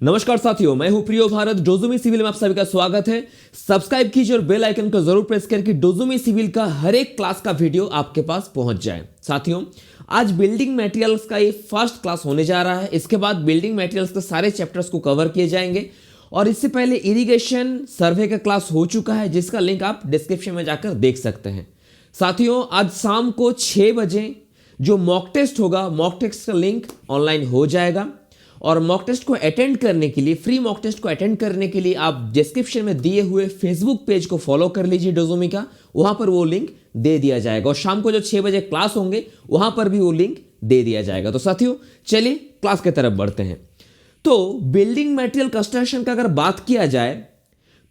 नमस्कार साथियों, मैं हूं प्रियो भारत। डोजुमी सिविल में आप सभी का स्वागत है। सब्सक्राइब कीजिए और बेल आइकन को जरूर प्रेस करके डोजुमी सिविल का हर एक क्लास का वीडियो आपके पास पहुंच जाए। साथियों, आज बिल्डिंग मटेरियल्स का ये फर्स्ट क्लास होने जा रहा है। इसके बाद बिल्डिंग मटेरियल्स के सारे चैप्टर्स को कवर किए जाएंगे और इससे पहले इरिगेशन सर्वे का क्लास हो चुका है, जिसका लिंक आप डिस्क्रिप्शन में जाकर देख सकते हैं। साथियों, आज शाम को 6 बजे जो मॉक टेस्ट होगा, मॉक टेस्ट का लिंक ऑनलाइन हो जाएगा और मॉक टेस्ट को अटेंड करने के लिए, फ्री मॉक टेस्ट को अटेंड करने के लिए आप डिस्क्रिप्शन में दिए हुए फेसबुक पेज को फॉलो कर लीजिए डोजुमी का। वहां पर वो लिंक दे दिया जाएगा और शाम को जो 6 बजे क्लास होंगे वहां पर भी वो लिंक दे दिया जाएगा। तो साथियों, चलिए क्लास की तरफ बढ़ते हैं। तो बिल्डिंग मटेरियल कंस्ट्रक्शन का अगर बात किया जाए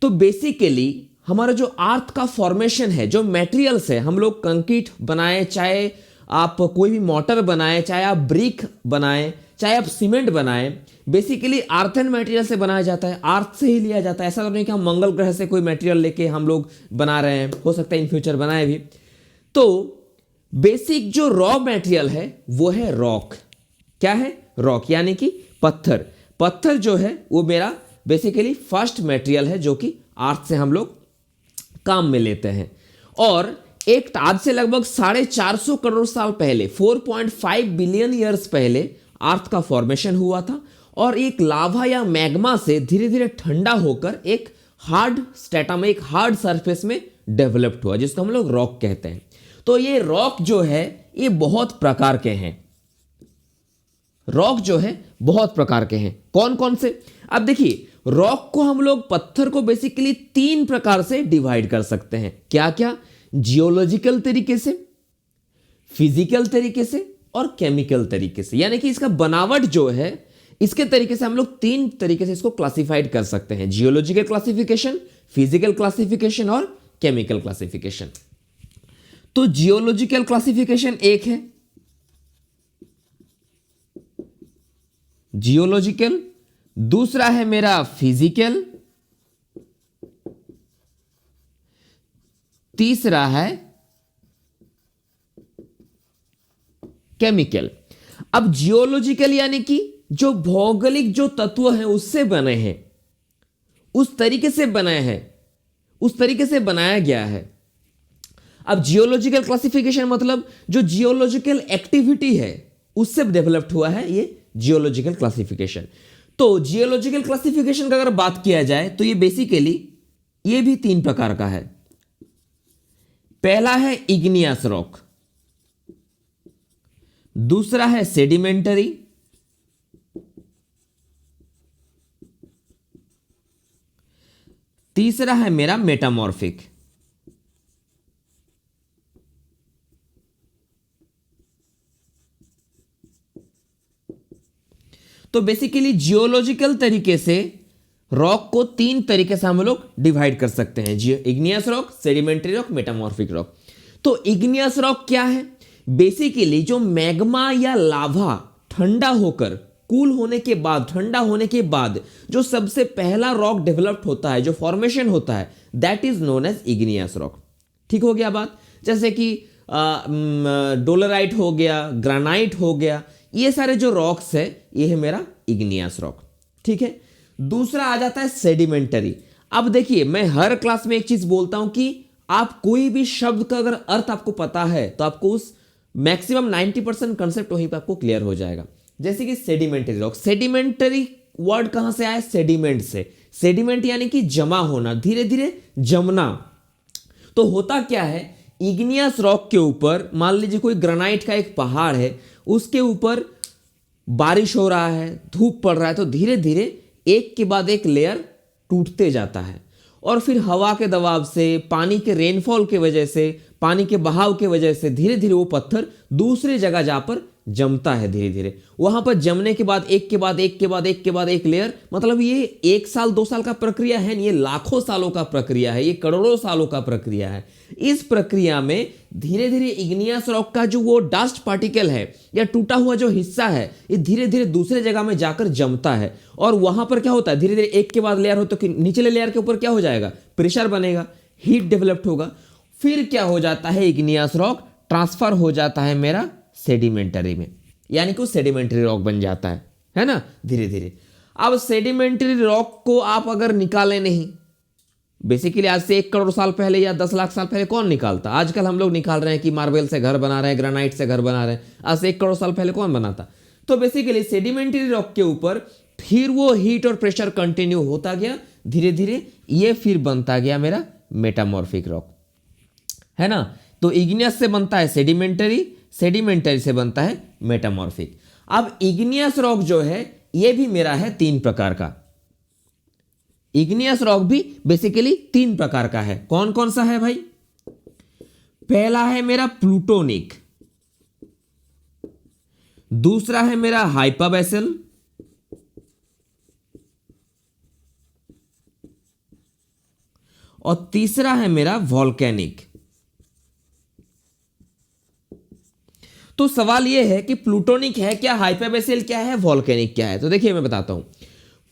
तो बेसिकली हमारा जो अर्थ का फॉर्मेशन है, जो मटेरियल्स है, हम लोग कंक्रीट बनाए, चाहे आप कोई भी मोटर बनाए, चाहे आप ब्रिक बनाए, चाहे आप सीमेंट बनाए, बेसिकली अर्थ एंड मटेरियल से बनाया जाता है, अर्थ से ही लिया जाता है। ऐसा तो नहीं कि हम मंगल ग्रह से कोई मटेरियल लेके हम लोग बना रहे हैं, हो सकता है इन फ्यूचर बनाए भी। तो बेसिक जो रॉ मटेरियल है वो है रॉक। क्या है? रॉक, यानी कि पत्थर। पत्थर जो है वो मेरा बेसिकली फर्स्ट मटेरियल है जो कि अर्थ से हम लोग काम में लेते हैं। और एक आज से लगभग 450 करोड़ साल पहले, 4.5 बिलियन ईयर्स पहले अर्थ का फॉर्मेशन हुआ था और एक लावा या मैग्मा से धीरे धीरे ठंडा होकर एक हार्ड स्ट्रेटा में, एक हार्ड सरफेस में डेवलप्ड हुआ, जिसको हम लोग रॉक कहते हैं। तो ये रॉक जो है ये बहुत प्रकार के हैं। रॉक जो है बहुत प्रकार के हैं। कौन कौन से? अब देखिए, रॉक को हम लोग, पत्थर को बेसिकली 3 प्रकार से डिवाइड कर सकते हैं। क्या क्या? जियोलॉजिकल तरीके से, फिजिकल तरीके से और केमिकल तरीके से। यानी कि इसका बनावट जो है, इसके तरीके से हम लोग 3 तरीके से इसको क्लासिफाइड कर सकते हैं: जियोलॉजिकल क्लासिफिकेशन, फिजिकल क्लासिफिकेशन और केमिकल क्लासिफिकेशन। तो जियोलॉजिकल क्लासिफिकेशन एक है, जियोलॉजिकल। दूसरा है मेरा फिजिकल। तीसरा है केमिकल। अब जियोलॉजिकल यानी कि जो भौगोलिक जो तत्व हैं उससे बने हैं, उस तरीके से बनाए हैं, उस तरीके से बनाया गया है। अब जियोलॉजिकल क्लासिफिकेशन मतलब जो जियोलॉजिकल एक्टिविटी है उससे डेवलप्ड हुआ है ये जियोलॉजिकल क्लासिफिकेशन। तो जियोलॉजिकल क्लासिफिकेशन का अगर बात किया जाए तो ये बेसिकली ये भी 3 प्रकार का है। पहला है इग्नियस रॉक, दूसरा है सेडिमेंटरी, तीसरा है मेरा मेटामॉर्फिक। तो बेसिकली जियोलॉजिकल तरीके से रॉक को 3 तरीके से हम लोग डिवाइड कर सकते हैं: igneous rock, sedimentary rock, metamorphic rock. तो इग्नियस रॉक क्या है? बेसिकली जो मैग्मा या लावा ठंडा होकर, कूल होने के बाद, ठंडा होने के बाद जो सबसे पहला रॉक डेवलप्ड होता है, जो फॉर्मेशन होता है, that is known as igneous rock. ठीक हो गया बात? जैसे कि डोलराइट हो गया, ग्रेनाइट हो गया, ये सारे जो रॉक्स है ये है मेरा इग्नियस रॉक। ठीक है। दूसरा आ जाता है सेडिमेंटरी। अब देखिए, मैं हर क्लास में एक चीज बोलता हूं कि आप कोई भी शब्द का अगर अर्थ आपको पता है तो आपको उस मैक्सिमम 90% कंसेप्ट वहीं पर आपको क्लियर हो जाएगा। जैसे कि सेडिमेंटरी रॉक, सेडिमेंटरी वर्ड कहां से आया? सेडिमेंट से। सेडिमेंट यानी कि जमा होना, धीरे धीरे जमना। तो होता क्या है, इग्नियस रॉक के ऊपर मान लीजिए कोई ग्रेनाइट का एक पहाड़ है, उसके ऊपर बारिश हो रहा है, धूप पड़ रहा है, तो धीरे धीरे एक के बाद एक लेयर टूटते जाता है और फिर हवा के दबाव से, पानी के रेनफॉल के वजह से, पानी के बहाव के वजह से धीरे धीरे वो पत्थर दूसरी जगह जा पर जमता है। धीरे धीरे वहां पर जमने के बाद एक के बाद एक के बाद एक के बाद एक लेयर, मतलब ये 1 साल 2 साल का प्रक्रिया है, ये लाखों सालों का प्रक्रिया है, ये करोड़ों सालों का प्रक्रिया है। इस प्रक्रिया में धीरे धीरे इग्नियस रॉक का जो वो डस्ट पार्टिकल है या टूटा हुआ जो हिस्सा है, ये धीरे धीरे दूसरे जगह में जाकर जमता है और वहां पर क्या होता है, धीरे धीरे एक के बाद लेयर हो तो निचले लेयर के ऊपर क्या हो जाएगा? प्रेशर बनेगा, हीट डेवलप्ड होगा। फिर क्या हो जाता है, इग्नियस रॉक ट्रांसफर हो जाता है मेरा सेडिमेंटरी में, यानी कि वो सेडिमेंटरी रॉक बन जाता है ना, धीरे धीरे। अब सेडिमेंट्री रॉक को आप अगर निकालें नहीं, बेसिकली आज से 1 करोड़ साल पहले या 10 लाख साल पहले कौन निकालता? आजकल हम लोग निकाल रहे हैं कि मार्बल से घर बना रहे हैं, ग्रेनाइट से घर बना रहे हैं। आज से 1 करोड़ साल पहले कौन बनाता? तो बेसिकली सेडिमेंट्री रॉक के ऊपर फिर वो हीट और प्रेशर कंटिन्यू होता गया धीरे धीरे, ये फिर बनता गया मेरा मेटामॉर्फिक रॉक, है ना। तो इग्नियस से बनता है सेडिमेंटरी, सेडिमेंटरी से बनता है मेटामॉर्फिक। अब इग्नियस रॉक जो है ये भी मेरा है 3 प्रकार का। इग्नियस रॉक भी बेसिकली 3 प्रकार का है। कौन कौन सा है भाई? पहला है मेरा प्लूटोनिक, दूसरा है मेरा हाइपाबेसल, और तीसरा है मेरा वॉल्केनिक। तो सवाल यह है कि प्लूटोनिक है क्या, हाइपाबेसल क्या है, वॉल्केनिक क्या है? तो देखिए मैं बताता हूं।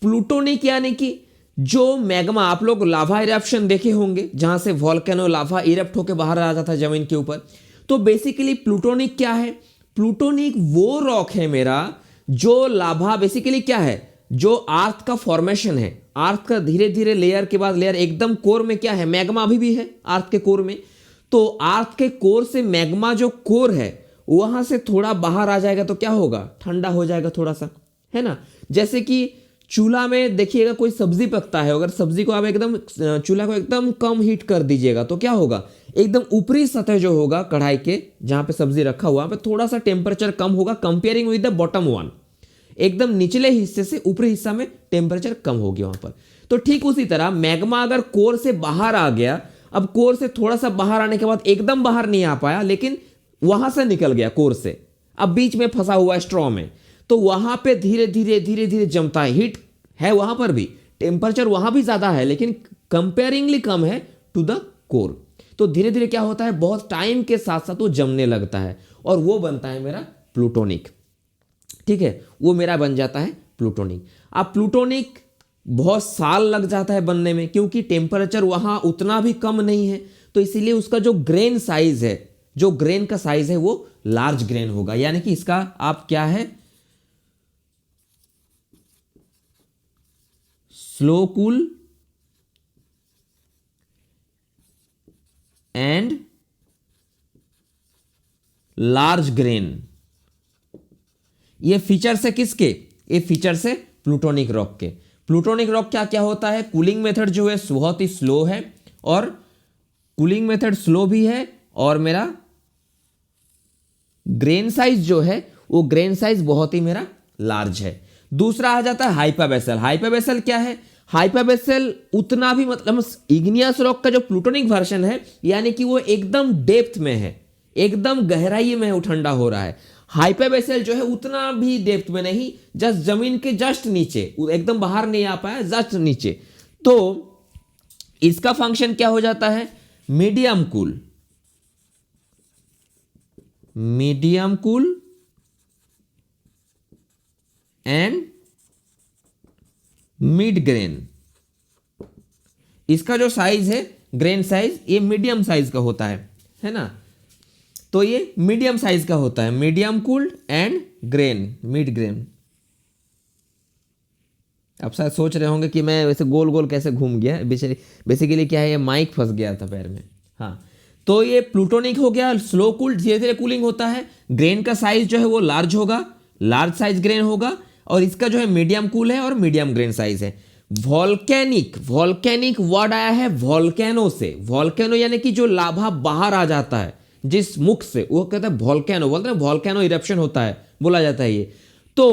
प्लूटोनिक यानी कि जो मैग्मा, आप लोग लावा इरप्शन देखे होंगे जहां से वॉल्केनो लावा इरप्ट होकर बाहर आ जाता है जमीन के ऊपर। तो बेसिकली प्लूटोनिक क्या है? प्लूटोनिक वो रॉक है मेरा जो लावा, बेसिकली क्या है, जो अर्थ का फॉर्मेशन है, अर्थ का धीरे धीरे लेयर के बाद लेयर, एकदम कोर में क्या है, मैग्मा अभी भी है अर्थ के कोर में। तो अर्थ के कोर से मैग्मा जो कोर है वहां से थोड़ा बाहर आ जाएगा तो क्या होगा, ठंडा हो जाएगा थोड़ा सा, है ना। जैसे कि चूल्हा में देखिएगा कोई सब्जी पकता है, अगर सब्जी को आप एकदम, चूल्हा को एकदम कम हीट कर दीजिएगा तो क्या होगा, एकदम ऊपरी सतह जो होगा कढ़ाई के जहां पे सब्जी रखा हुआ पे थोड़ा सा टेम्परेचर कम होगा comparing with the bottom one. एकदम निचले हिस्से से ऊपरी हिस्सा में टेम्परेचर कम हो गया वहां पर। तो ठीक उसी तरह मैग्मा अगर कोर से बाहर आ गया, अब कोर से थोड़ा सा बाहर आने के बाद एकदम बाहर नहीं आ पाया लेकिन वहां से निकल गया कोर से, अब बीच में फंसा हुआ है स्ट्रॉ में, तो वहां पे धीरे धीरे धीरे धीरे जमता है, हीट है वहां पर भी, टेम्परेचर वहां भी ज्यादा है लेकिन कंपेयरिंगली कम है टू द कोर। तो धीरे धीरे क्या होता है, बहुत टाइम के साथ साथ वो जमने लगता है और वो बनता है मेरा प्लूटोनिक। ठीक है, वो मेरा बन जाता है प्लूटोनिक। अब प्लूटोनिक बहुत साल लग जाता है बनने में क्योंकि टेम्परेचर वहां उतना भी कम नहीं है, तो इसीलिए उसका जो ग्रेन साइज है, जो ग्रेन का साइज है वो लार्ज ग्रेन होगा। यानी कि इसका आप क्या है, slow cool and large grain, ये फीचर्स है किसके, ये फीचर्स है प्लूटोनिक रॉक के। प्लूटोनिक रॉक क्या क्या होता है, कूलिंग मेथड जो है बहुत ही स्लो है, और कूलिंग मेथड स्लो भी है, और मेरा ग्रेन साइज जो है वो ग्रेन साइज बहुत ही मेरा लार्ज है। दूसरा आ जाता है हाइपाबेसल। हाइपाबेसल क्या है, हाइपाबेसल उतना भी, मतलब इग्नियस रॉक का जो प्लूटोनिक वर्जन है यानी कि वो एकदम डेप्थ में है, एकदम गहराई में वो ठंडा हो रहा है। हाइपाबेसल जो है उतना भी डेप्थ में नहीं, जस्ट जमीन के जस्ट नीचे, एकदम बाहर नहीं आ पाया, जस्ट नीचे। तो इसका फंक्शन क्या हो जाता है, medium cool, medium cool and mid grain. इसका जो साइज है, ग्रेन साइज, ये मीडियम साइज का होता है ना। तो ये मीडियम साइज का होता है, medium cooled and grain, mid grain. आप शायद सोच रहे होंगे कि मैं वैसे गोल गोल कैसे घूम गया, बेसिकली क्या है, ये माइक फंस गया था पैर में। हाँ, तो ये प्लूटोनिक हो गया, स्लो कूल्ड, धीरे धीरे कूलिंग होता है, ग्रेन का साइज जो है वो लार्ज होगा, लार्ज साइज ग्रेन होगा, और इसका जो है मीडियम कूल है और मीडियम ग्रेन साइज है। वॉल्केनिक, वॉल्केनिक वर्ड आया है वॉल्केनो से, वॉल्केनो यानी कि जो लाभा बाहर आ जाता है जिस मुख से, वो कहता है वॉल्केनो, बोलते हैं वॉल्केनो इरप्शन होता है, बोला जाता है ये। तो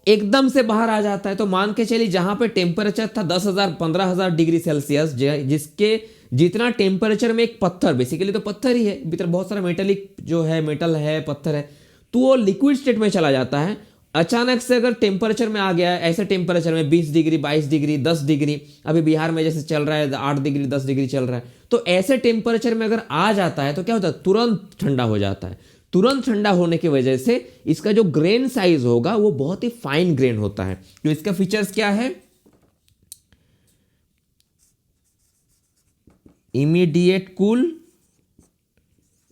एकदम से बाहर आ जाता है, तो मान के चलिए जहां पे टेम्परेचर था 10,000 15,000 डिग्री सेल्सियस, जिसके जितना टेम्परेचर में एक पत्थर, बेसिकली तो पत्थर ही है, भीतर बहुत सारा मेटलिक जो है, मेटल है, पत्थर है, तो वो लिक्विड स्टेट में चला जाता है। अचानक से अगर टेम्परेचर में आ गया, ऐसे टेम्परेचर में 20 डिग्री 22 डिग्री 10 डिग्री, अभी बिहार में जैसे चल रहा है 8 डिग्री 10 डिग्री चल रहा है, तो ऐसे टेम्परेचर में अगर आ जाता है तो क्या होता है, तुरंत ठंडा हो जाता है। तुरंत ठंडा होने की वजह से इसका जो ग्रेन साइज होगा वो बहुत ही फाइन ग्रेन होता है। तो इसका फीचर्स क्या है, इमीडिएट कूल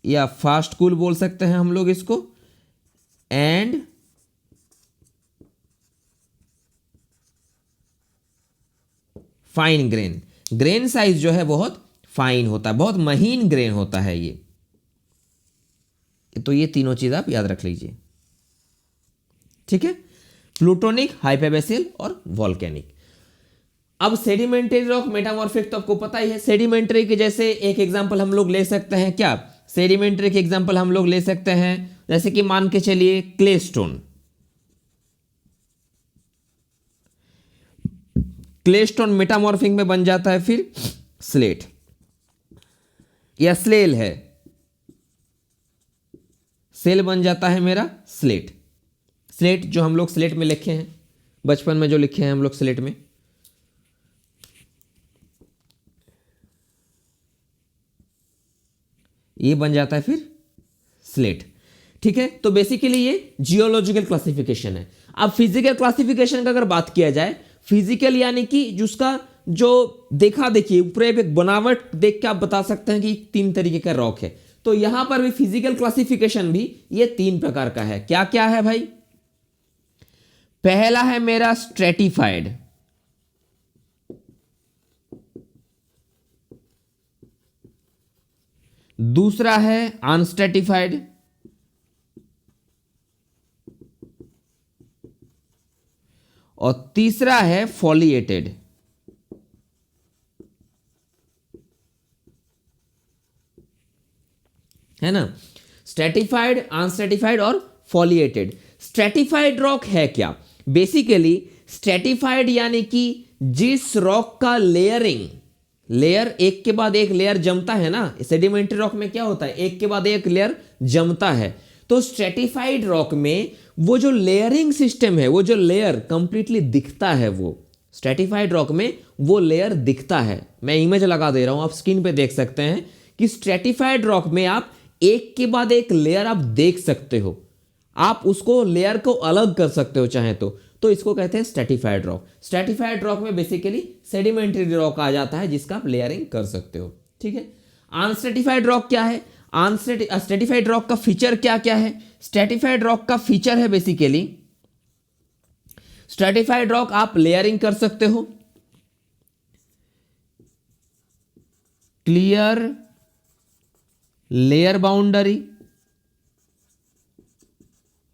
या फास्ट कूल बोल सकते हैं हम लोग इसको, and fine grain, grain size जो है बहुत फाइन होता है, बहुत महीन ग्रेन होता है ये। तो ये तीनों चीज आप याद रख लीजिए, ठीक है, प्लूटोनिक, हाइपोबैसियल और वॉल्केनिक। अब सेडिमेंट्री रॉक, मेटामॉर्फिक तो आपको पता ही है। सेडिमेंट्री के जैसे एक एग्जांपल हम लोग ले सकते हैं, क्या सेडिमेंट्री के एग्जांपल हम लोग ले सकते हैं, जैसे कि मान के चलिए clay stone. Clay stone metamorphic में बन जाता है फिर स्लेट, या स्लेल है, सेल बन जाता है मेरा स्लेट। स्लेट जो हम लोग स्लेट में लिखे हैं, बचपन में जो लिखे हैं हम लोग स्लेट में, ये बन जाता है फिर स्लेट, ठीक है। तो बेसिकली ये जियोलॉजिकल क्लासिफिकेशन है। अब फिजिकल क्लासिफिकेशन का अगर बात किया जाए, फिजिकल यानी कि जिसका जो देखा देखिए ऊपर एक बनावट देख के आप बता सकते हैं कि 3 तरीके का रॉक है। तो यहां पर भी फिजिकल क्लासिफिकेशन भी ये 3 प्रकार का है। क्या क्या है भाई? पहला है मेरा स्ट्रेटिफाइड, दूसरा है अनस्ट्रेटिफाइड, और तीसरा है फॉलिएटेड। है ना, स्ट्रेटिफाइड, अनस्ट्रेटिफाइड और फॉलिएटेड। स्ट्रेटिफाइड रॉक है क्या? बेसिकली स्ट्रेटिफाइड यानी कि जिस रॉक का लेयरिंग, लेयर एक के बाद एक लेयर जमता है ना, सेडिमेंट्री रॉक में क्या होता है, एक के बाद एक लेयर जमता है। तो स्ट्रेटिफाइड रॉक में वो जो लेयरिंग सिस्टम है, वो जो लेयर कंप्लीटली दिखता है, वो स्ट्रेटिफाइड रॉक में वो लेयर दिखता है। मैं इमेज लगा दे रहा हूं, आप स्क्रीन पे देख सकते हैं कि स्ट्रेटिफाइड रॉक में आप एक के बाद एक लेयर आप देख सकते हो, आप उसको लेयर को अलग कर सकते हो चाहे तो इसको कहते हैं स्ट्रेटिफाइड रॉक। स्ट्रेटिफाइड रॉक में बेसिकली सेडिमेंट्री रॉक आ जाता है जिसका आप लेयरिंग कर सकते हो, ठीक है। अनस्ट्रेटिफाइड रॉक क्या है? स्ट्रेटिफाइड रॉक का फीचर क्या क्या है? स्ट्रेटिफाइड रॉक का फीचर है बेसिकली, स्ट्रेटिफाइड रॉक आप लेयरिंग कर सकते हो, क्लियर लेयर बाउंड्री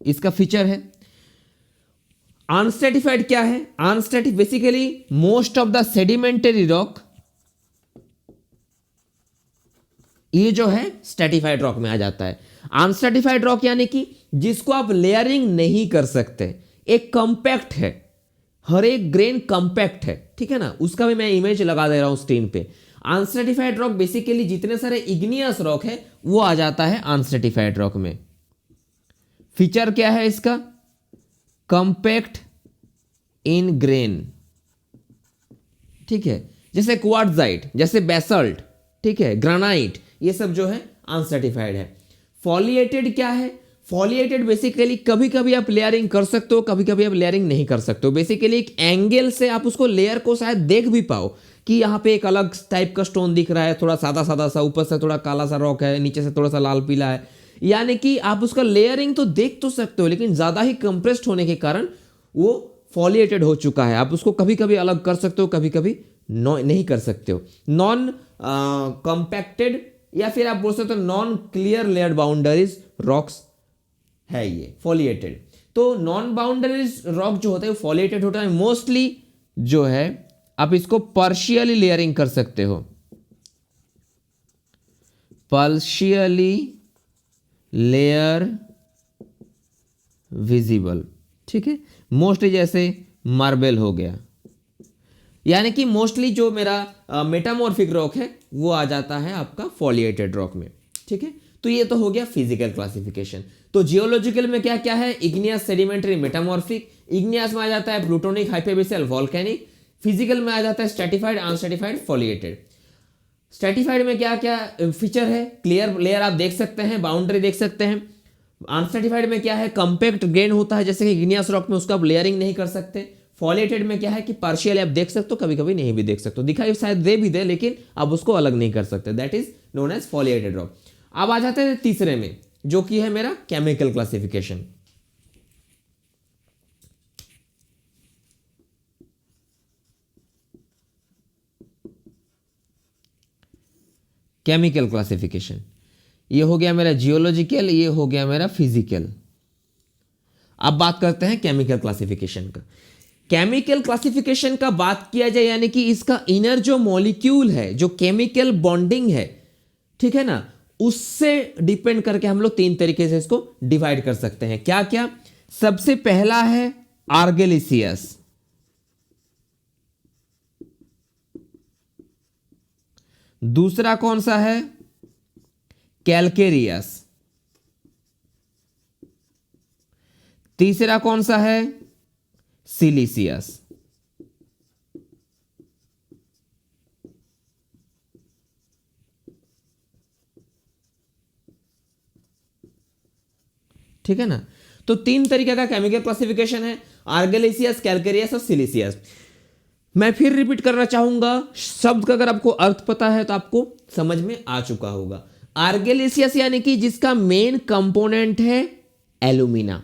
इसका फीचर है। अनस्ट्रेटिफाइड क्या है? Unstratified basically most of the sedimentary rock, ये जो है स्ट्रेटिफाइड रॉक में आ जाता है। अनस्ट्रेटिफाइड रॉक यानी कि जिसको आप लेयरिंग नहीं कर सकते, एक कंपैक्ट है, हर एक ग्रेन कंपैक्ट है, ठीक है ना। उसका भी मैं इमेज लगा दे रहा हूं स्क्रीन पे। अनस्ट्रेटिफाइड रॉक बेसिकली जितने सारे इग्नियस रॉक है वो आ जाता है अनस्ट्रेटिफाइड रॉक में। फीचर क्या है इसका? कंपैक्ट इन ग्रेन, ठीक है, जैसे क्वार्ट्जाइट, जैसे बेसल्ट, ठीक है, ग्रेनाइट, ये सब जो है अनसर्टिफाइड है। फॉलिएटेड क्या है? फॉलिएटेड बेसिकली कभी कभी आप लेयरिंग कर सकते हो, कभी कभी आप लेयरिंग नहीं कर सकते हो। बेसिकली एक एंगल से आप उसको लेयर को शायद देख भी पाओ कि यहाँ पे एक अलग टाइप का स्टोन दिख रहा है, थोड़ा सादा सादा सा, ऊपर से थोड़ा काला सा रॉक है, नीचे से थोड़ा सा लाल पीला है, यानी कि आप उसका लेयरिंग तो देख तो सकते हो, लेकिन ज्यादा ही कंप्रेस्ड होने के कारण वो फॉलिएटेड हो चुका है। आप उसको कभी कभी अलग कर सकते हो, कभी कभी नहीं कर सकते हो। नॉन कंपैक्टेड या फिर आप बोल सकते हो non clear layer boundaries rocks है ये फॉलिएटेड। तो नॉन बाउंड्रीज रॉक जो होता है वो फॉलिएटेड होता है। मोस्टली जो है आप इसको पार्शियली लेयरिंग कर सकते हो, पार्शियली लेयर विजिबल, ठीक है। मोस्टली जैसे मार्बल हो गया, यानी कि मोस्टली जो मेरा मेटामॉर्फिक रॉक है वो आ जाता है आपका फॉलिएटेड रॉक में, ठीक है। तो ये तो हो गया फिजिकल क्लासिफिकेशन। तो जियोलॉजिकल में क्या क्या है? Igneous, sedimentary, metamorphic. इग्नियस में आ जाता है प्लूटोनिक, हाइपोबैसियल, वोल्केनिक। फिजिकल में आ जाता है स्ट्रेटिफाइड, अनस्ट्रेटिफाइड, फॉलिएटेड। स्ट्रेटिफाइड में क्या क्या फीचर है? क्लियर लेयर आप देख सकते हैं, बाउंड्री देख सकते हैं। अनस्ट्रेटिफाइड में क्या है? कंपैक्ट ग्रेन होता है, जैसे कि इग्नियस रॉक में उसका आप लेयरिंग नहीं कर सकते। फॉलिएटेड में क्या है कि पार्शियल आप देख सकते हो, कभी कभी नहीं भी देख सकते हो, दिखाई शायद दे भी दे लेकिन आप उसको अलग नहीं कर सकते, that is known as foliated rock. अब आ जाते हैं तीसरे में जो कि है मेरा केमिकल क्लासिफिकेशन। Chemical classification. ये हो गया मेरा जियोलॉजिकल, ये हो गया मेरा फिजिकल। अब बात करते हैं केमिकल क्लासिफिकेशन का। केमिकल क्लासिफिकेशन का बात किया जाए यानी कि इसका इनर जो मॉलिक्यूल है, जो केमिकल बॉन्डिंग है, ठीक है ना, उससे डिपेंड करके हम लोग 3 तरीके से इसको डिवाइड कर सकते हैं। क्या क्या? सबसे पहला है आर्गेलिसियस, दूसरा कौन सा है? कैलकेरियस, तीसरा कौन सा है? सिलिसियस। ठीक है ना, तो 3 तरीके का केमिकल क्लासिफिकेशन है, आर्गेलिसियस, कैलकेरियस और सिलिसियस। मैं फिर रिपीट करना चाहूंगा, शब्द का अगर आपको अर्थ पता है तो आपको समझ में आ चुका होगा। आर्गेलिसियस यानी कि जिसका मेन कंपोनेंट है एल्यूमिना,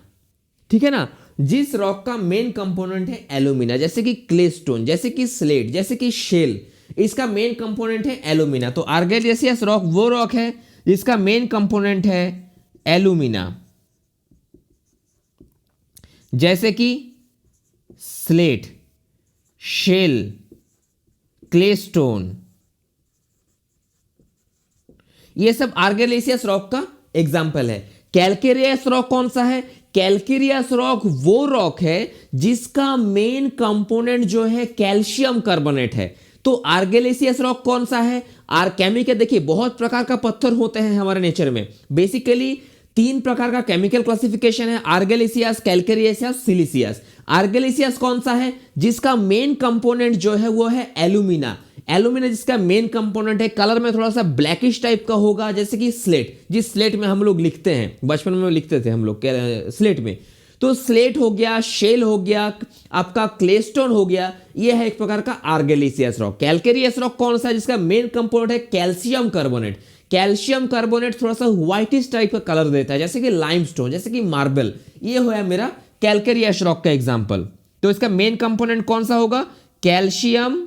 ठीक है ना, जिस रॉक का मेन कंपोनेंट है एल्यूमिना, जैसे कि क्ले स्टोन, जैसे कि स्लेट, जैसे कि शेल, इसका मेन कंपोनेंट है एल्यूमिना। तो आर्गेलिसियस रॉक वो रॉक है जिसका मेन कंपोनेंट है एल्यूमिना, जैसे कि स्लेट, शेल, क्ले स्टोन, ये सब आर्गेलिसियस रॉक का एग्जाम्पल है। कैलकेरियस रॉक कौन सा है? कैलकेरियस रॉक वो रॉक है जिसका मेन कंपोनेंट जो है कैल्शियम कार्बोनेट है। तो आर्गेलिसियस रॉक कौन सा है? केमिकल, देखिए बहुत प्रकार का पत्थर होते हैं हमारे नेचर में। बेसिकली 3 प्रकार का केमिकल क्लासिफिकेशन है, आर्गेलिसियस, कैलकेरियस या सिलिसियस। आर्गेलिसियस कौन सा है? जिसका मेन कंपोनेंट जो है वो है एल्यूमिना। एल्यूमिना जिसका मेन कंपोनेंट है, कलर में थोड़ा सा ब्लैकिश टाइप का होगा, जैसे कि स्लेट, जिस स्लेट में हम लोग लिखते हैं, बचपन में लिखते थे हम लोग स्लेट में। तो स्लेट हो गया, शेल हो गया, आपका क्लेस्टोन हो गया, ये है एक प्रकार का आर्गेलिसियस रॉक। कैलकेरियस रॉक कौन सा है? जिसका मेन कंपोनेंट है कैल्शियम कार्बोनेट। कैल्शियम कार्बोनेट थोड़ा सा व्हाइटिश टाइप का कलर देता है, जैसे कि लाइमस्टोन, जैसे कि मार्बल। ये हुआ मेरा कैलकेरियस रॉक का एग्जांपल। तो इसका मेन कंपोनेंट कौन सा होगा? Calcium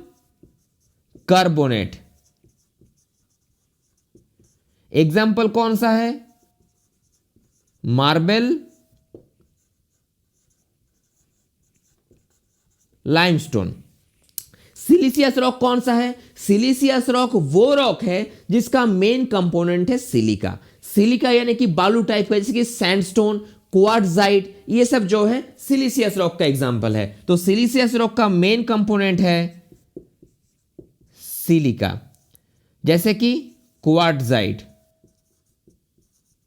carbonate. एग्जांपल कौन सा है? Marble, limestone. सिलिसियस रॉक कौन सा है? सिलिसियस रॉक वो रॉक है जिसका मेन कंपोनेंट है सिलिका। सिलिका यानी कि बालू टाइप का, जैसे कि सैंडस्टोन, क्वार्ट्जाइट, ये सब जो है सिलिसियस रॉक का एग्जांपल है। तो सिलिसियस रॉक का मेन कंपोनेंट है सिलिका, जैसे कि क्वार्ट्जाइट।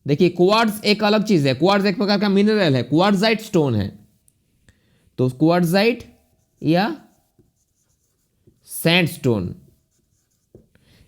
देखिए क्वार्ट्ज एक अलग चीज है, क्वार्ट्ज एक प्रकार का मिनरल है, क्वार्ट्जाइट स्टोन है। तो क्वार्ट्जाइट या सैंडस्टोन,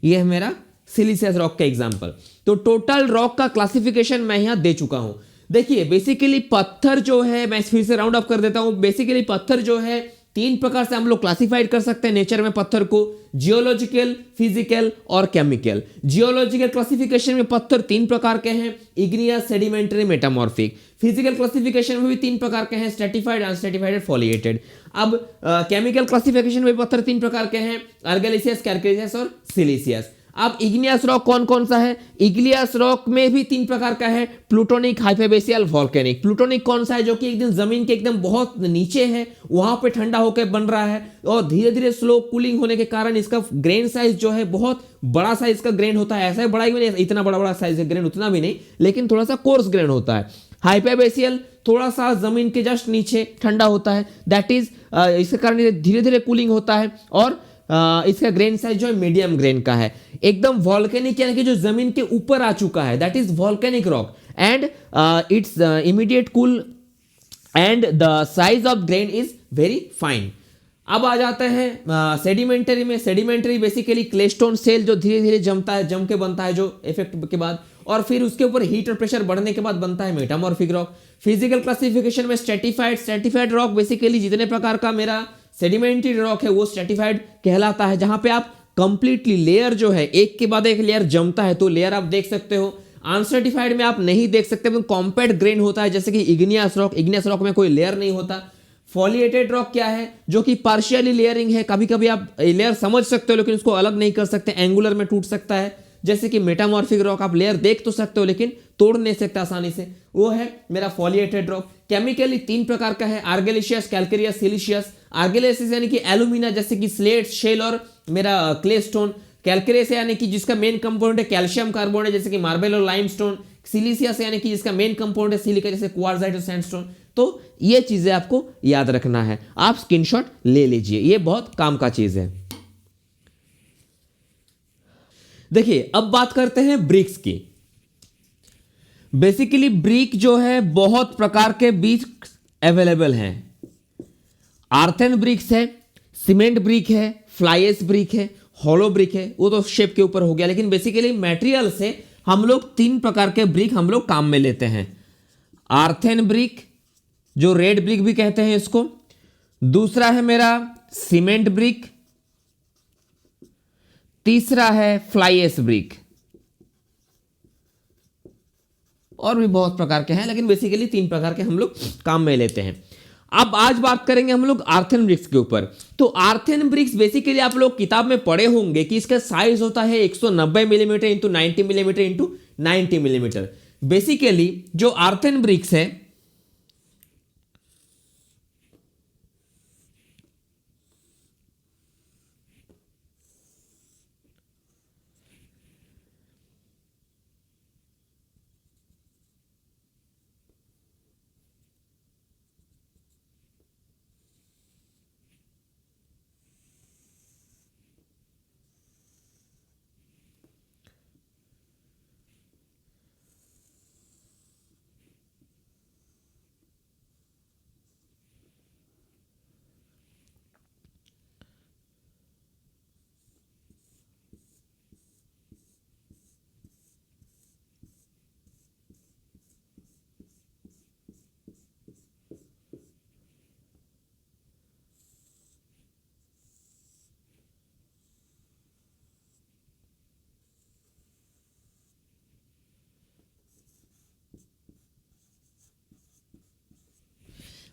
यह है मेरा सिलिसियस रॉक का एग्जांपल। तो टोटल रॉक का क्लासिफिकेशन मैं यहां दे चुका हूं। देखिए बेसिकली पत्थर जो है, मैं फिर से राउंड अप कर देता हूं। बेसिकली पत्थर जो है 3 प्रकार से हम लोग क्लासिफाइड कर सकते हैं नेचर में पत्थर को, जियोलॉजिकल, फिजिकल और केमिकल। जियोलॉजिकल क्लासिफिकेशन में पत्थर 3 प्रकार के हैं, igneous, sedimentary, metamorphic. Physical classification में भी 3 प्रकार के हैं, स्ट्रेटिफाइड, अनस्ट्रेटिफाइड, फॉलिएटेड। अब केमिकल क्लासिफिकेशन में पत्थर 3 प्रकार के हैं, आर्गेलिसियस, कैलकेरियस और सिलिसियस। अब इग्नियस रॉक कौन कौन सा है? इग्नियस रॉक में भी 3 प्रकार का है, प्लूटोनिक, हाइपरबेसियल, वोल्केनिक। प्लूटोनिक कौन सा है? जो कि एकदम जमीन के एकदम बहुत नीचे है, वहां पे ठंडा होकर बन रहा है और धीरे धीरे स्लो कूलिंग होने के कारण इसका ग्रेन साइज जो है बहुत बड़ा साइज का ग्रेन होता है। ऐसा ही बड़ा ही नहीं, इतना बड़ा बड़ा साइज का ग्रेन उतना भी नहीं, लेकिन थोड़ा सा कोर्स ग्रेन होता है। हाइपरबेसियल थोड़ा सा जमीन के जस्ट नीचे ठंडा होता है, दैट इज इसके कारण धीरे धीरे कूलिंग होता है। और इसका ग्रेन साइज जो है मीडियम ग्रेन का है। एकदम वॉल्केनिक यानी कि जो जमीन के ऊपर आ चुका है, that is volcanic rock and it's immediate cool and the size of grain is very fine. अब आ जाते हैं सेडिमेंटरी में। सेडिमेंटरी बेसिकली क्लेस्टोन सेल जो धीरे धीरे जमता है, जम के बनता है जो इफेक्ट के बाद, और फिर उसके ऊपर हीट और प्रेशर बढ़ने के बाद बनता है मेटामॉर्फिक रॉक। फिजिकल क्लासिफिकेशन में स्ट्रेटिफाइड रॉक बेसिकली जितने प्रकार का मेरा सेडिमेंटरी रॉक है वो स्ट्रेटिफाइड कहलाता है, जहां पे आप कंप्लीटली लेयर जो है एक के बाद एक लेयर जमता है, तो लेयर आप देख सकते हो। अनस्ट्रेटिफाइड में आप नहीं देख सकते, कॉम्पैक्ट ग्रेन होता है, जैसे कि इग्नियस रॉक। इग्नियस रॉक में कोई लेयर नहीं होता। फॉलिएटेड रॉक क्या है? जो कि पार्शियली लेयरिंग है, कभी कभी आप लेयर समझ सकते हो लेकिन उसको अलग नहीं कर सकते, एंगुलर में टूट सकता है, जैसे कि मेटामॉर्फिक रॉक, आप लेयर देख तो सकते हो लेकिन तोड़ नहीं सकते आसानी से, वो है मेरा फॉलिएटेड रॉक। केमिकली 3 प्रकार का है, आर्गिलेशियस, कैलकेरियस, सिलिशियस। आर्गिलेशियस यानी कि एल्यूमिना जैसे कि स्लेट, शेल और मेरा क्ले स्टोन। कैलकेरियस यानी कि जिसका मेन कंपोनेंट है कैल्शियम कार्बोनेट जैसे कि मार्बल और लाइमस्टोन। सिलिशियस यानी कि जिसका मेन कंपाउंड है सिलिका जैसे क्वार्ट्जाइट और सैंडस्टोन। तो ये चीजें आपको याद रखना है, आप स्क्रीनशॉट ले लीजिए, ये बहुत काम का चीज है। देखिए अब बात करते हैं ब्रिक्स की। बेसिकली ब्रिक जो है बहुत प्रकार के ब्रिक्स अवेलेबल हैं। आर्थेन ब्रिक्स है, सीमेंट ब्रिक है, फ्लाई एश ब्रिक है, हॉलो ब्रिक है, वो तो शेप के ऊपर हो गया, लेकिन बेसिकली मटेरियल से हम लोग 3 प्रकार के ब्रिक हम लोग काम में लेते हैं। आर्थेन ब्रिक जो रेड ब्रिक भी कहते हैं इसको, दूसरा है मेरा सीमेंट ब्रिक, तीसरा है फ्लाई एश ब्रिक, और भी बहुत प्रकार के हैं लेकिन बेसिकली 3 प्रकार के हम लोग काम में लेते हैं। अब आज बात करेंगे हम लोग आर्थेन ब्रिक्स के ऊपर। तो आर्थेन ब्रिक्स बेसिकली आप लोग किताब में पढ़े होंगे कि इसका साइज होता है 190 millimetre into 90 millimetre into 90 millimetre. Basically जो आर्थेन ब्रिक्स है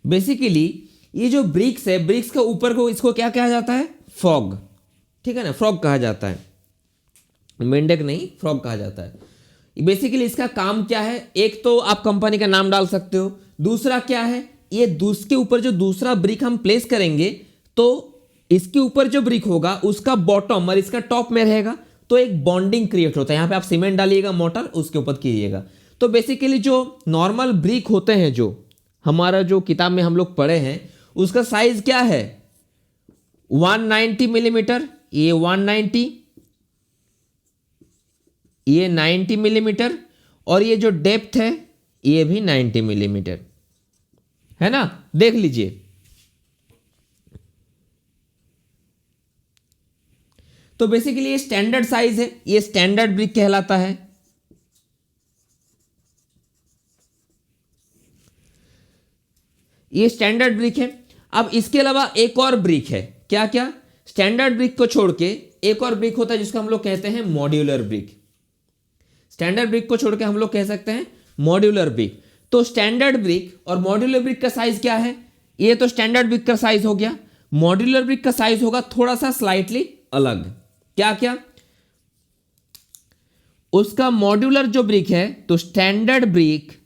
बेसिकली ये जो ब्रिक्स है, ब्रिक्स के ऊपर को इसको क्या कहा जाता है? फ्रॉग, ठीक है ना, फ्रॉग कहा जाता है, मेंढक नहीं, फ्रॉग कहा जाता है। बेसिकली इसका काम क्या है? एक तो आप कंपनी का नाम डाल सकते हो, दूसरा क्या है, ये के ऊपर जो दूसरा ब्रिक हम प्लेस करेंगे तो इसके ऊपर जो ब्रिक होगा उसका बॉटम और इसका टॉप में रहेगा, तो एक बॉन्डिंग क्रिएट होता है। यहां पे आप सीमेंट डालिएगा, मोटर उसके ऊपर कीजिएगा। तो बेसिकली जो नॉर्मल ब्रिक होते हैं, जो हमारा जो किताब में हम लोग पढ़े हैं, उसका साइज क्या है? 190 मिलीमीटर, ये 190, ये 90 मिलीमीटर, और ये जो डेप्थ है ये भी 90 मिलीमीटर है ना, देख लीजिए। तो बेसिकली ये स्टैंडर्ड साइज है, ये स्टैंडर्ड ब्रिक कहलाता है। ये स्टैंडर्ड ब्रिक है। अब इसके अलावा एक और ब्रिक है, क्या क्या? स्टैंडर्ड ब्रिक को छोड़ के एक और ब्रिक होता है जिसको हम लोग कहते हैं मॉड्यूलर ब्रिक। स्टैंडर्ड ब्रिक को छोड़ के हम लोग कह सकते हैं मॉड्यूलर ब्रिक। तो स्टैंडर्ड ब्रिक और मॉड्यूलर ब्रिक का साइज क्या है? ये तो स्टैंडर्ड ब्रिक का साइज हो गया। मॉड्यूलर ब्रिक का साइज होगा थोड़ा सा स्लाइटली अलग। क्या क्या? उसका मॉड्यूलर जो ब्रिक है, तो स्टैंडर्ड ब्रिक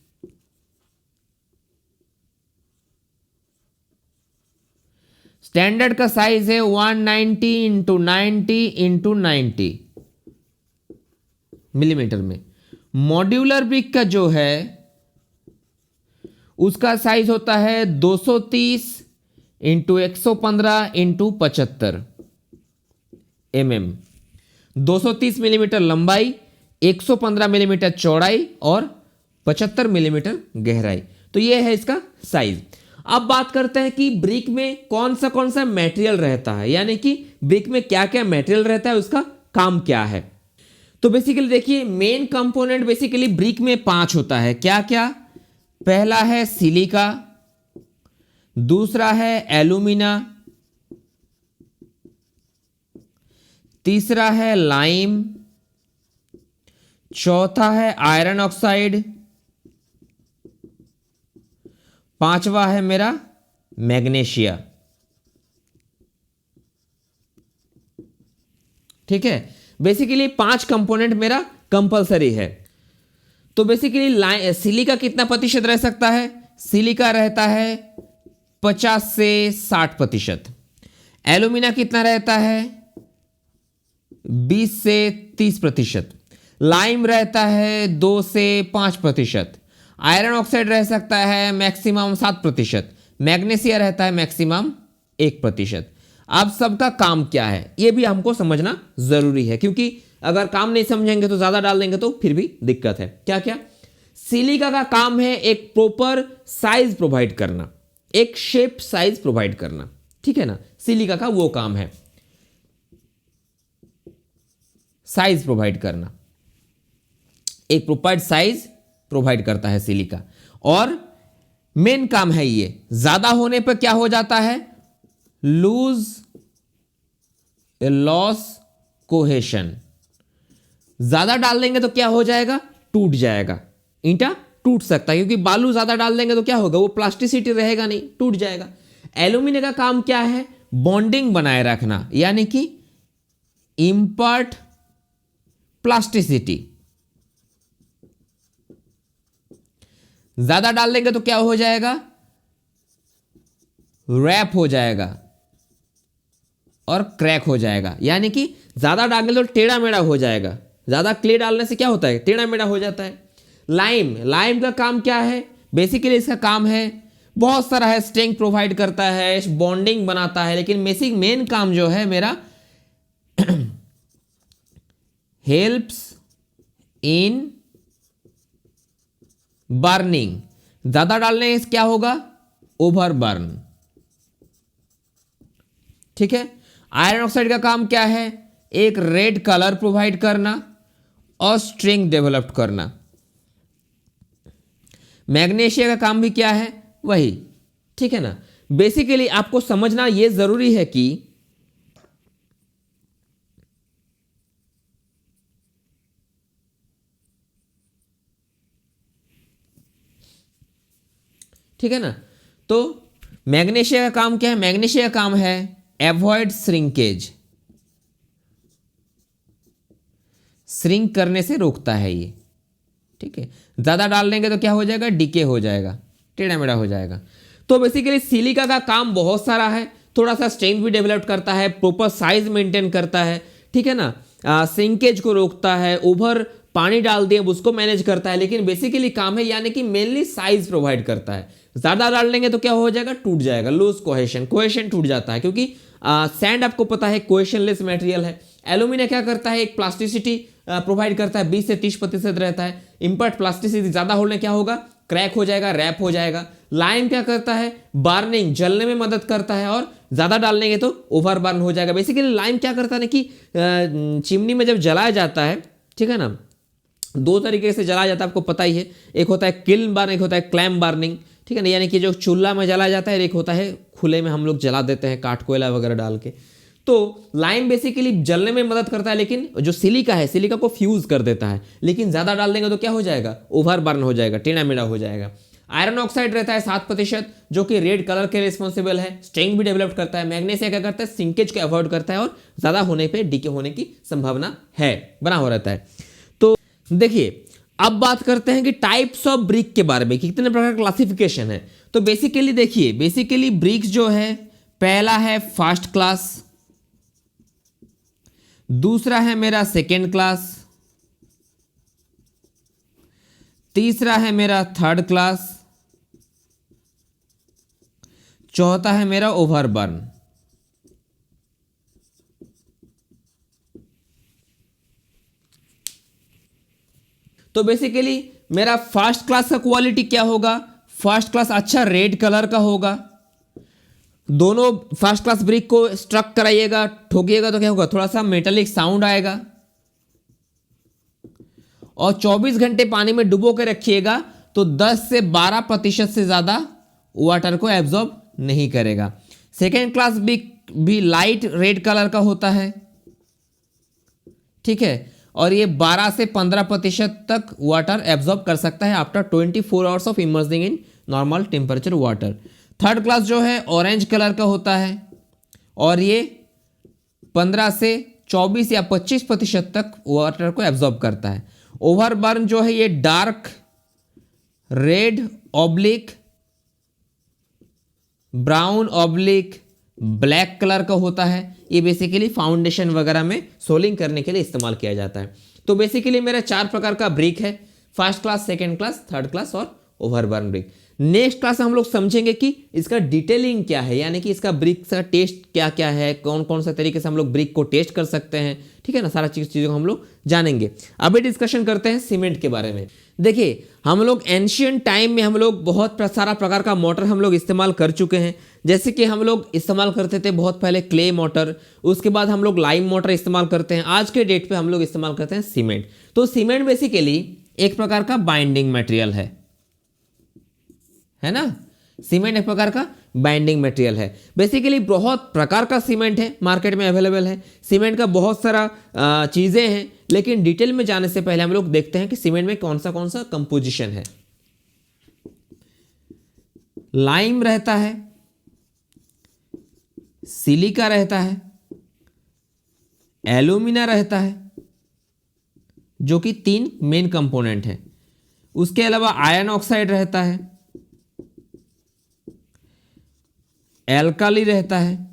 स्टैंडर्ड का साइज है 190 इंटू 90 इंटू 90 मिलीमीटर में। मॉड्यूलर ब्रिक का जो है उसका साइज होता है 230 इंटू 115 इंटू 75 mm। 230 मिलीमीटर लंबाई, 115 मिलीमीटर चौड़ाई और 75 मिलीमीटर गहराई। तो ये है इसका साइज। अब बात करते हैं कि ब्रिक में कौन सा मटेरियल रहता है, यानी कि ब्रिक में क्या क्या मटेरियल रहता है, उसका काम क्या है। तो बेसिकली देखिए, मेन कंपोनेंट बेसिकली ब्रिक में 5 होता है। क्या क्या? पहला है सिलिका, दूसरा है एल्यूमिना, तीसरा है लाइम, चौथा है आयरन ऑक्साइड, पांचवा है मेरा मैग्नीशिया। ठीक है, बेसिकली 5 कंपोनेंट मेरा कंपलसरी है। तो बेसिकली सिलिका कितना प्रतिशत रह सकता है? सिलिका रहता है 50 से 60%। एल्यूमिना कितना रहता है? 20 से 30%। लाइम रहता है 2 से 5%। आयरन ऑक्साइड रह सकता है मैक्सिमम 7%। मैग्नीशिया रहता है मैक्सिमम 1%। अब सबका काम क्या है ये भी हमको समझना जरूरी है, क्योंकि अगर काम नहीं समझेंगे तो ज्यादा डाल देंगे तो फिर भी दिक्कत है। क्या क्या? सिलिका का काम है एक प्रॉपर साइज प्रोवाइड करना, एक शेप साइज प्रोवाइड करना, ठीक है ना। सिलिका का वो काम है, साइज प्रोवाइड करना, एक प्रोपर साइज प्रोवाइड करता है सिलिका। और मेन काम है ये, ज्यादा होने पर क्या हो जाता है? Lose loss cohesion. ज्यादा डाल देंगे तो क्या हो जाएगा? टूट जाएगा, ईंटा टूट सकता है, क्योंकि बालू ज्यादा डाल देंगे तो क्या होगा? वो प्लास्टिसिटी रहेगा नहीं, टूट जाएगा। एल्यूमिनियम का काम क्या है? बॉन्डिंग बनाए रखना, यानी कि इंपर्ट प्लास्टिसिटी। ज्यादा डाल देंगे तो क्या हो जाएगा? रैप हो जाएगा और क्रैक हो जाएगा, यानी कि ज्यादा डालेंगे तो टेढ़ा मेढ़ा हो जाएगा। ज्यादा क्ले डालने से क्या होता है? टेढ़ा मेढ़ा हो जाता है। लाइम का काम क्या है? बेसिकली इसका काम है बहुत सारा है, स्ट्रेंथ प्रोवाइड करता है, बॉन्डिंग बनाता है, लेकिन बेसिक मेन काम जो है मेरा हेल्प्स इन बर्निंग। ज्यादा डालने से क्या होगा? ओवर बर्न, ठीक है। आयरन ऑक्साइड का काम क्या है? एक रेड कलर प्रोवाइड करना और स्ट्रेंथ डेवलप करना। मैग्नीशिया का काम भी क्या है? वही, ठीक है ना। बेसिकली आपको समझना यह जरूरी है कि ठीक है ना। तो मैग्नीशिया का काम क्या है? मैग्नीशिया का काम है एवॉइड श्रिंकेज, श्रिंक करने से रोकता है ये, ठीक है। ज्यादा डाल देंगे तो क्या हो जाएगा? डीके हो जाएगा, टेढ़ा मेढ़ा हो जाएगा। तो बेसिकली सिलिका का काम बहुत सारा है, थोड़ा सा स्ट्रेंथ भी डेवलप करता है, प्रॉपर साइज मेंटेन करता है, ठीक है ना। श्रिंकेज को रोकता है, ओवर पानी डाल दिए उसको मैनेज करता है, लेकिन बेसिकली काम है यानी कि मेनली साइज प्रोवाइड करता है। ज्यादा डाल देंगे तो क्या हो जाएगा? टूट जाएगा, लूज कोहेशन टूट जाता है, क्योंकि सैंड आपको पता है कोहेशनलेस मटेरियल है। एल्यूमिनियम क्या करता है? एक प्लास्टिसिटी प्रोवाइड करता है, 20 से 30% रहता है। इंपर्ट प्लास्टिसिटी ज्यादा होने क्या होगा? क्रैक हो जाएगा, रैप हो जाएगा। लाइम क्या करता है? बार्निंग, जलने में मदद करता है, और ज्यादा डालने तो ओवर बर्न हो जाएगा। बेसिकली लाइम क्या करता है ना कि चिमनी में जब जलाया जाता है, ठीक है ना, 2 तरीके से जलाया जाता है, आपको पता ही है। एक होता है किल्न बर्न, एक होता है क्लैम बर्निंग, ठीक है ना, यानी कि जो चूल्हा में जलाया जाता है, एक होता है खुले में हम लोग जला देते हैं काठ कोयला वगैरह डाल के। तो लाइम बेसिकली जलने में मदद करता है, लेकिन जो सिलिका है सिलिका को फ्यूज कर देता है, लेकिन ज्यादा डाल देंगे तो क्या हो जाएगा? ओवर बर्न हो जाएगा, टेढ़ा मेढ़ा हो जाएगा। आयरन ऑक्साइड रहता है 7%, जो कि रेड कलर के रिस्पॉन्सिबल है, स्ट्रेंथ भी डेवलप करता है। मैग्नीशिया क्या करता है? सिंकेज को अवॉइड करता है, और ज्यादा होने पे डीके होने की संभावना है, बना हो रहता है। तो देखिए अब बात करते हैं कि टाइप्स ऑफ ब्रिक के बारे में, कितने प्रकार का क्लासिफिकेशन है। तो बेसिकली देखिए, बेसिकली ब्रिक्स जो है, पहला है फर्स्ट क्लास, दूसरा है मेरा सेकेंड क्लास, तीसरा है मेरा थर्ड क्लास, चौथा है मेरा ओवरबर्न। तो बेसिकली मेरा फर्स्ट क्लास का क्वालिटी क्या होगा? फर्स्ट क्लास अच्छा रेड कलर का होगा। दोनों फर्स्ट क्लास ब्रिक को स्ट्रक कराइएगा, ठोकिएगा तो क्या होगा? थोड़ा सा मेटालिक साउंड आएगा। और 24 घंटे पानी में डुबो के रखिएगा तो 10 से 12% से ज्यादा वाटर को एब्जॉर्ब नहीं करेगा। सेकेंड क्लास ब्रिक भी लाइट रेड कलर का होता है, ठीक है, और ये 12 से 15% तक वाटर एब्जॉर्ब कर सकता है after 24 hours of immersing in normal temperature water. Third class जो है ऑरेंज कलर का होता है, और ये 15 से 24 या 25% तक वाटर को एब्जॉर्ब करता है। ओवरबर्न जो है ये dark red oblique brown oblique black colour का होता है। ये बेसिकली फाउंडेशन वगैरह में सोलिंग करने के लिए इस्तेमाल किया जाता है। तो बेसिकली मेरा 4 प्रकार का ब्रिक है, first class, second class, third class और ओवरबर्न ब्रिक। नेक्स्ट क्लास हम लोग समझेंगे कि इसका डिटेलिंग क्या है, यानी कि इसका ब्रिक का टेस्ट क्या क्या है, कौन कौन सा तरीके से हम लोग ब्रिक को टेस्ट कर सकते हैं, ठीक है ना, सारा चीज़ों को हम लोग जानेंगे। अभी डिस्कशन करते हैं सीमेंट के बारे में। देखिए हम लोग एंशियंट टाइम में हम लोग बहुत सारा प्रकार का मोटर हम लोग इस्तेमाल कर चुके हैं। जैसे कि हम लोग इस्तेमाल करते थे बहुत पहले क्ले मोटर, उसके बाद हम लोग लाइम मोटर इस्तेमाल करते हैं, आज के डेट पे हम लोग इस्तेमाल करते हैं सीमेंट। तो सीमेंट बेसिकली एक प्रकार का बाइंडिंग मटेरियल है ना। सीमेंट एक प्रकार का बाइंडिंग मटेरियल है। बेसिकली बहुत प्रकार का सीमेंट है, मार्केट में अवेलेबल है। सीमेंट का बहुत सारा चीज़ें हैं, लेकिन डिटेल में जाने से पहले हम लोग देखते हैं कि सीमेंट में कौन सा कंपोजिशन है। लाइम रहता है, सिलिका रहता है, एल्यूमिना रहता है, जो कि 3 मेन कंपोनेंट है। उसके अलावा आयरन ऑक्साइड रहता है, एल्काली रहता है,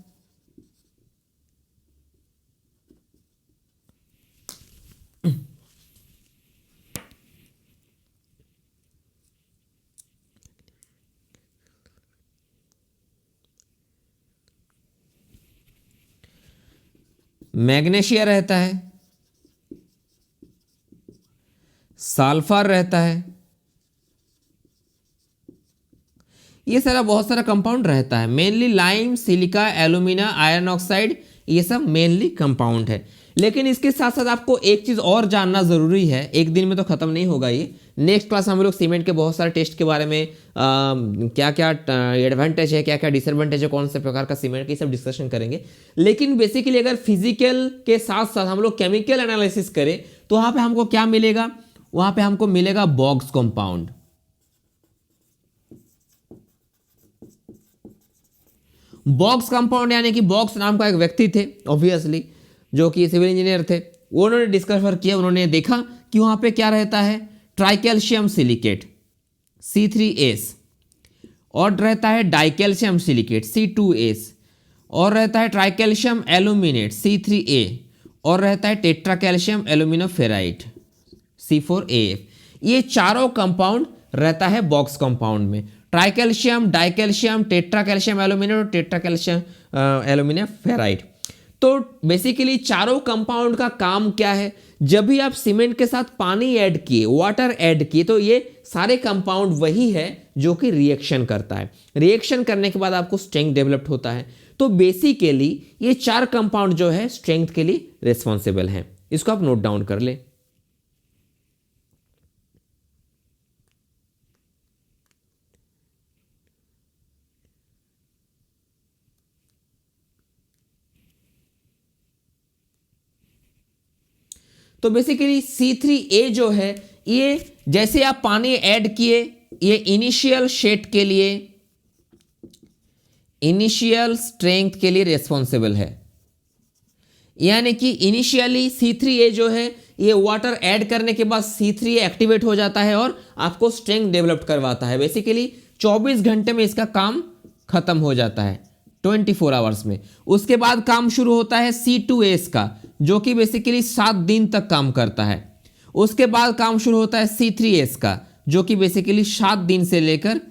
मैग्नीशिया रहता है, सल्फर रहता है। ये सारा बहुत सारा कंपाउंड रहता है। Mainly lime, silica, alumina, iron oxide, ये सब मेनली कंपाउंड है। लेकिन इसके साथ साथ आपको एक चीज़ और जानना ज़रूरी है, एक दिन में तो ख़त्म नहीं होगा ये। नेक्स्ट क्लास हम लोग सीमेंट के बहुत सारे टेस्ट के बारे में क्या क्या एडवांटेज है, क्या क्या डिसएडवांटेज है, कौन से प्रकार का सीमेंट की सब डिस्कशन करेंगे। लेकिन बेसिकली अगर फिजिकल के साथ साथ हम लोग केमिकल एनालिसिस करें तो वहाँ पे हमको क्या मिलेगा, वहाँ पे हमको मिलेगा बॉक्स कंपाउंड। बॉक्स कंपाउंड यानी कि बॉक्स नाम का एक व्यक्ति थे ऑब्वियसली, जो कि सिविल इंजीनियर थे। उन्होंने डिस्कवर किया, उन्होंने देखा कि वहाँ पे क्या रहता है, ट्राइकैल्शियम सिलिकेट C3S, और रहता है डाइकैल्शियम सिलिकेट C2S, और रहता है ट्राइकैल्शियम एल्यूमिनेट C3A, और रहता है टेट्राकैल्शियम एल्यूमिनोफेराइट C4AF। ये चारों कंपाउंड रहता है बॉक्स कंपाउंड में। ट्राइकैल्शियम, डाइकैल्शियम, टेट्राकैल्शियम एल्यूमिनेट और टेट्राकैल्शियम एल्यूमिनोफेराइट। तो बेसिकली चारों कंपाउंड का काम क्या है, जब भी आप सीमेंट के साथ पानी ऐड किए, वाटर ऐड किए, तो ये सारे कंपाउंड वही है जो कि रिएक्शन करता है। रिएक्शन करने के बाद आपको स्ट्रेंथ डेवलप होता है। तो बेसिकली ये 4 कंपाउंड जो है स्ट्रेंथ के लिए रिस्पॉन्सिबल हैं। इसको आप नोट डाउन कर ले। तो बेसिकली C3A जो है, ये जैसे आप पानी ऐड किए, ये इनिशियल शेड के लिए, इनिशियल स्ट्रेंथ के लिए रिस्पॉन्सिबल है। यानी कि इनिशियली C3A जो है, ये वाटर ऐड करने के बाद C3A एक्टिवेट हो जाता है और आपको स्ट्रेंथ डेवलप करवाता है। बेसिकली 24 घंटे में इसका काम खत्म हो जाता है, 24 आवर्स में। उसके बाद काम शुरू होता है C2S का, जो कि बेसिकली 7 दिन तक काम करता है। उसके बाद काम शुरू होता है C3S का, जो कि बेसिकली 7 दिन से लेकर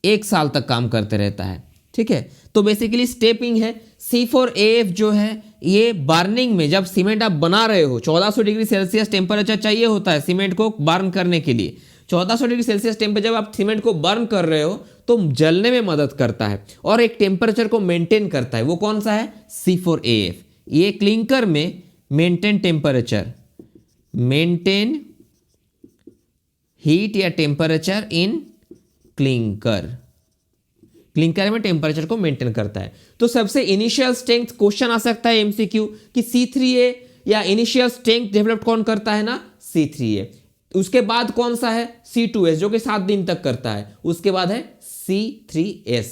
1 साल तक काम करते रहता है। ठीक है, तो बेसिकली स्टेपिंग है। C4AF जो है, ये बर्निंग में, जब सीमेंट आप बना रहे हो, 1400 डिग्री सेल्सियस टेम्परेचर चाहिए होता है सीमेंट को बर्न करने के लिए। 1400 डिग्री सेल्सियस टेम्परेचर जब आप सीमेंट को बर्न कर रहे हो तो जलने में मदद करता है और एक टेम्परेचर को मेंटेन करता है। वो कौन सा है, C4AF। ये क्लिंकर में मेंटेन टेम्परेचर, मेंटेन हीट या टेम्परेचर इन क्लिंकर, क्लिंकर में टेम्परेचर को मेंटेन करता है। तो सबसे इनिशियल स्ट्रेंथ क्वेश्चन आ सकता है MCQ कि C3A या इनिशियल स्ट्रेंथ डेवलप कौन करता है ना, C3A। उसके बाद कौन सा है, C2S, जो कि 7 दिन तक करता है। उसके बाद है C3S,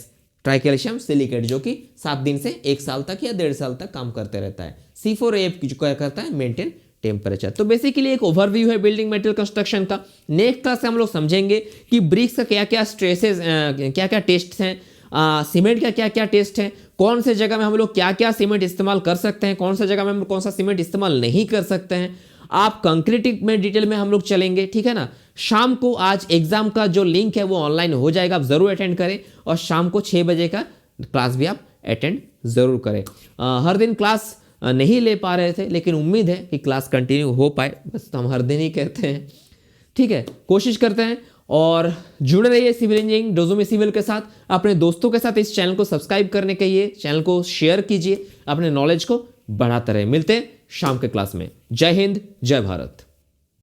ट्राइकैल्शियम सिलिकेट, जो कि 7 दिन से 1 साल तक या 1.5 साल तक काम करते रहता है। C4AF जो क्या करता है, मेंटेन टेम्परेचर। तो बेसिकली एक ओवरव्यू है बिल्डिंग मटेरियल कंस्ट्रक्शन का। नेक्स्ट क्लास से हम लोग समझेंगे कि ब्रिक्स का क्या क्या स्ट्रेसेस, क्या क्या टेस्ट हैं, सीमेंट का क्या क्या टेस्ट है, कौन से जगह में हम लोग क्या क्या सीमेंट इस्तेमाल कर सकते हैं, कौन सा जगह में हम कौन सा सीमेंट इस्तेमाल नहीं कर सकते हैं। आप कंक्रीट में डिटेल में हम लोग चलेंगे, ठीक है ना। शाम को आज एग्जाम का जो लिंक है वो ऑनलाइन हो जाएगा, आप जरूर अटेंड करें, और शाम को 6 बजे का क्लास भी आप अटेंड जरूर करें। हर दिन क्लास नहीं ले पा रहे थे, लेकिन उम्मीद है कि क्लास कंटिन्यू हो पाए, बस तो हम हर दिन ही कहते हैं, ठीक है, कोशिश करते हैं। और जुड़े रहिए सिविल इंजीनियरिंग डोजोमी सिविल के साथ। अपने दोस्तों के साथ इस चैनल को सब्सक्राइब करने के लिए चैनल को शेयर कीजिए, अपने नॉलेज को बढ़ाते रहे। मिलते हैं शाम के क्लास में। जय हिंद, जय भारत।